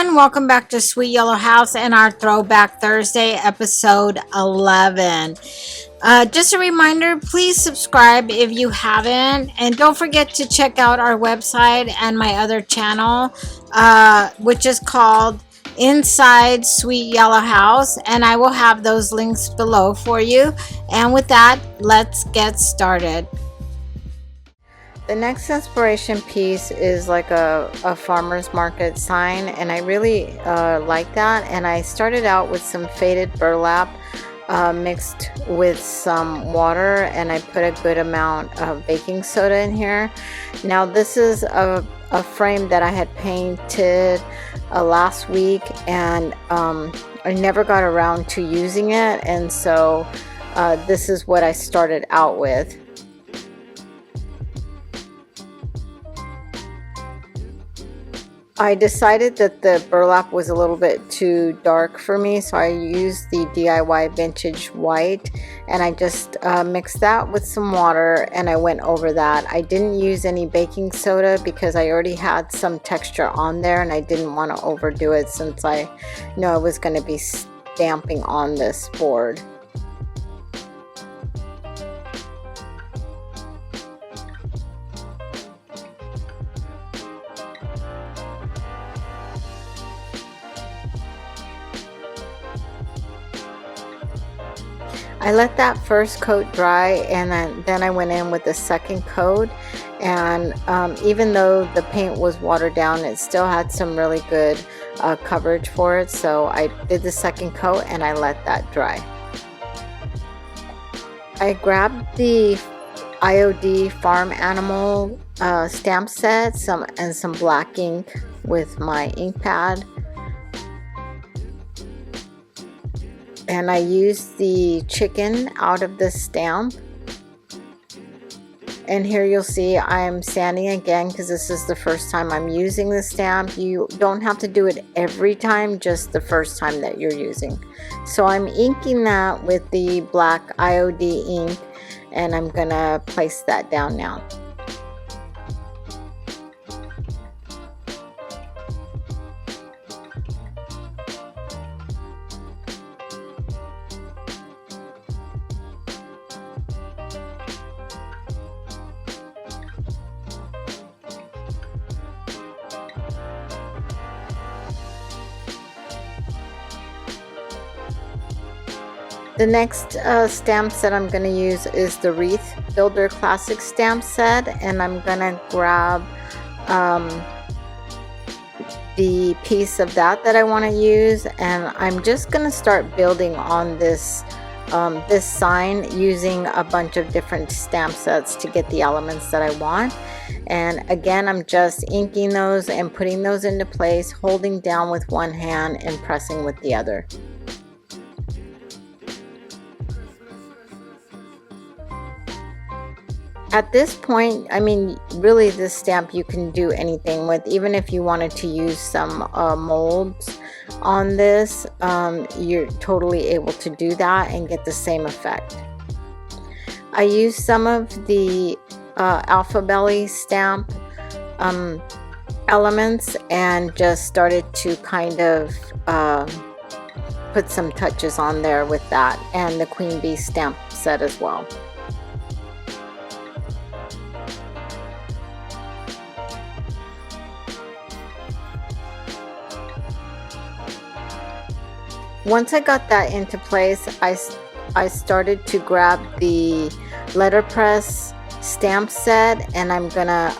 everyone, welcome back to Sweet Yellow House and our Throwback Thursday episode 11. Just a reminder, please subscribe if you haven't, and don't forget to check out our website and my other channel, which is called Inside Sweet Yellow House, and I will have those links below for you. And with that, let's get started. The next inspiration piece is like a farmer's market sign, and I really like that. And I started out with some faded burlap mixed with some water, and I put a good amount of baking soda in here. Now this is a frame that I had painted last week, and I never got around to using it, and so this is what I started out with. I decided that the burlap was a little bit too dark for me, so I used the DIY vintage white, and I just mixed that with some water, and I went over that. I didn't use any baking soda because I already had some texture on there, and I didn't want to overdo it since I know I was going to be stamping on this board. I let that first coat dry, and then I went in with the second coat, and even though the paint was watered down, it still had some really good coverage for it, so I did the second coat and I let that dry. I grabbed the IOD farm animal stamp set and some black ink with my ink pad. And I used the chicken out of this stamp. And here you'll see I'm sanding again because this is the first time I'm using the stamp. You don't have to do it every time, just the first time that you're using. So I'm inking that with the black IOD ink, and I'm gonna place that down now. The next stamp set I'm going to use is the Wreath Builder Classic stamp set, and I'm going to grab the piece of that I want to use, and I'm just going to start building on this this sign using a bunch of different stamp sets to get the elements that I want. And again, I'm just inking those and putting those into place, holding down with one hand and pressing with the other. At this point, I mean, really this stamp you can do anything with. Even if you wanted to use some molds on this, you're totally able to do that and get the same effect. I used some of the Alpha Belly stamp elements and just started to kind of put some touches on there with that, and the Queen Bee stamp set as well. Once I got that into place, I started to grab the letterpress stamp set, and I'm gonna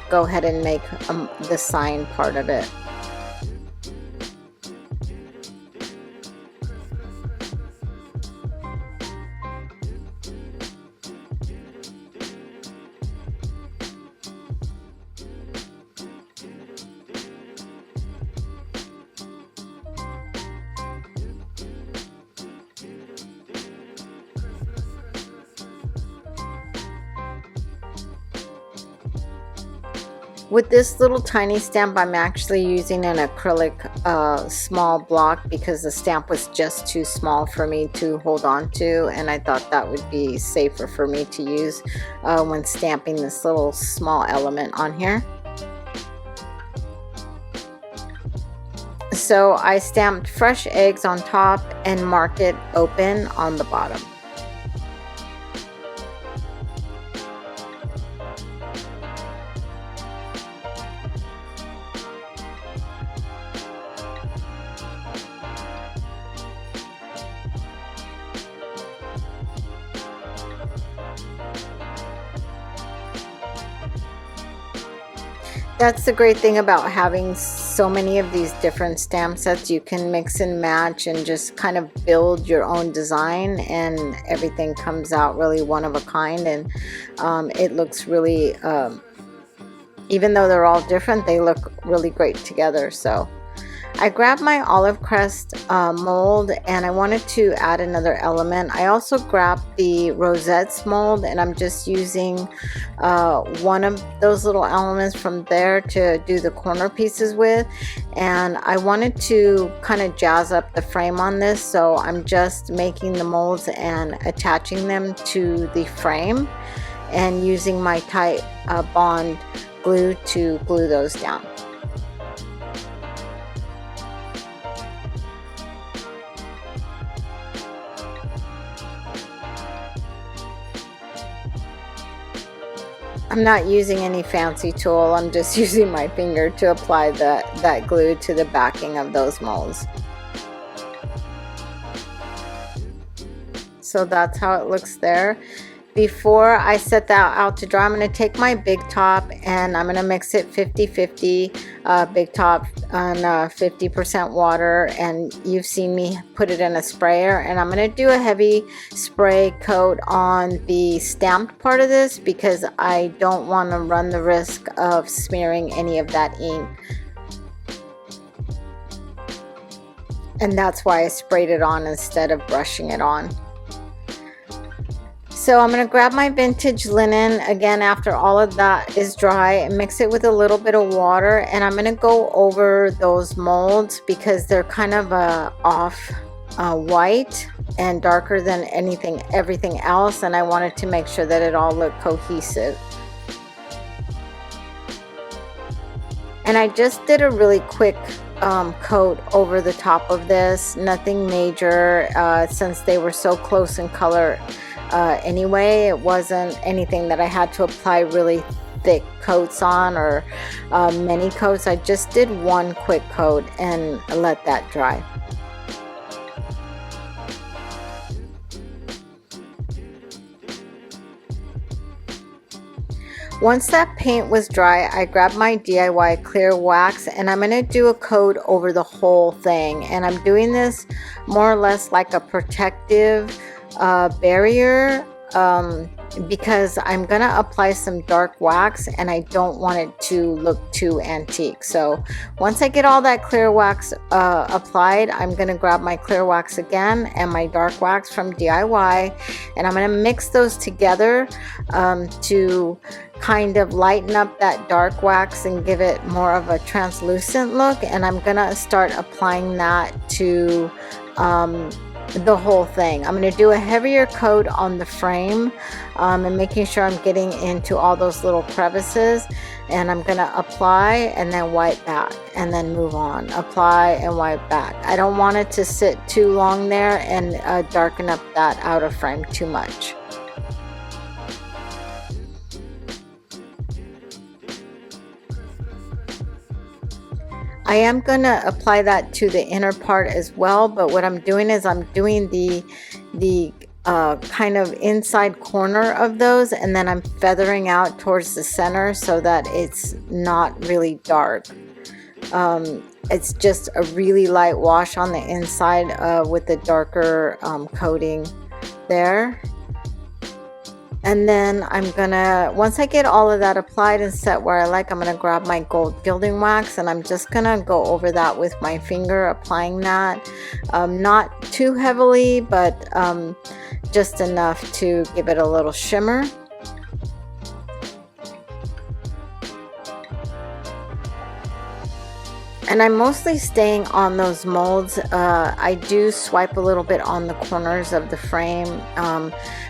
go ahead and make the sign part of it. With this little tiny stamp, I'm actually using an acrylic small block because the stamp was just too small for me to hold on to, and I thought that would be safer for me to use when stamping this little small element on here. So I stamped fresh eggs on top and marked it open on the bottom. That's the great thing about having so many of these different stamp sets. You can mix and match and just kind of build your own design, and everything comes out really one of a kind, and it looks really, even though they're all different, they look really great together. So I grabbed my olive crest mold, and I wanted to add another element. I also grabbed the rosettes mold, and I'm just using one of those little elements from there to do the corner pieces with. And I wanted to kind of jazz up the frame on this, so I'm just making the molds and attaching them to the frame and using my tight bond glue to glue those down. I'm not using any fancy tool. I'm just using my finger to apply that glue to the backing of those molds. So that's how it looks there. Before I set that out to dry, I'm going to take my big top and I'm going to mix it 50-50, big top on 50% water, and you've seen me put it in a sprayer, and I'm going to do a heavy spray coat on the stamped part of this because I don't want to run the risk of smearing any of that ink. And that's why I sprayed it on instead of brushing it on. So I'm going to grab my vintage linen again after all of that is dry and mix it with a little bit of water, and I'm going to go over those molds because they're kind of off white and darker than everything else, and I wanted to make sure that it all looked cohesive. And I just did a really quick coat over the top of this, nothing major, since they were so close in color. Anyway, it wasn't anything that I had to apply really thick coats on or many coats. I just did one quick coat and let that dry. Once that paint was dry, I grabbed my DIY clear wax and I'm going to do a coat over the whole thing, and I'm doing this more or less like a protective barrier because I'm gonna apply some dark wax and I don't want it to look too antique. So once I get all that clear wax applied, I'm gonna grab my clear wax again and my dark wax from DIY, and I'm gonna mix those together to kind of lighten up that dark wax and give it more of a translucent look. And I'm gonna start applying that to the whole thing. I'm going to do a heavier coat on the frame and making sure I'm getting into all those little crevices, and I'm going to apply and then wipe back and then move on, apply and wipe back. I don't want it to sit too long there and darken up that outer frame too much. I am going to apply that to the inner part as well, but what I'm doing is I'm doing the kind of inside corner of those, and then I'm feathering out towards the center so that it's not really dark. It's just a really light wash on the inside with the darker coating there. And then I'm gonna, once I get all of that applied and set where I like, I'm gonna grab my gold gilding wax and I'm just gonna go over that with my finger, applying that. Not too heavily, but just enough to give it a little shimmer. And I'm mostly staying on those molds. I do swipe a little bit on the corners of the frame,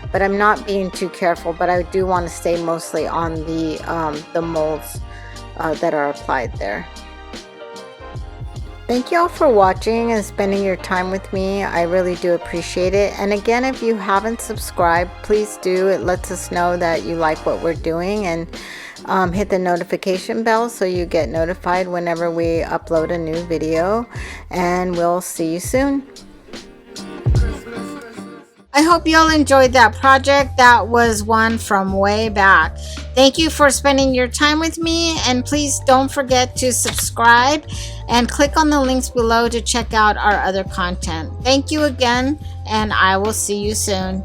but I'm not being too careful, but I do want to stay mostly on the molds that are applied there. Thank you all for watching and spending your time with me. I really do appreciate it. And again, if you haven't subscribed, please do. It lets us know that you like what we're doing, and hit the notification bell so you get notified whenever we upload a new video. And we'll see you soon. I hope you all enjoyed that project. That was one from way back. Thank you for spending your time with me, and please don't forget to subscribe and click on the links below to check out our other content. Thank you again, and I will see you soon.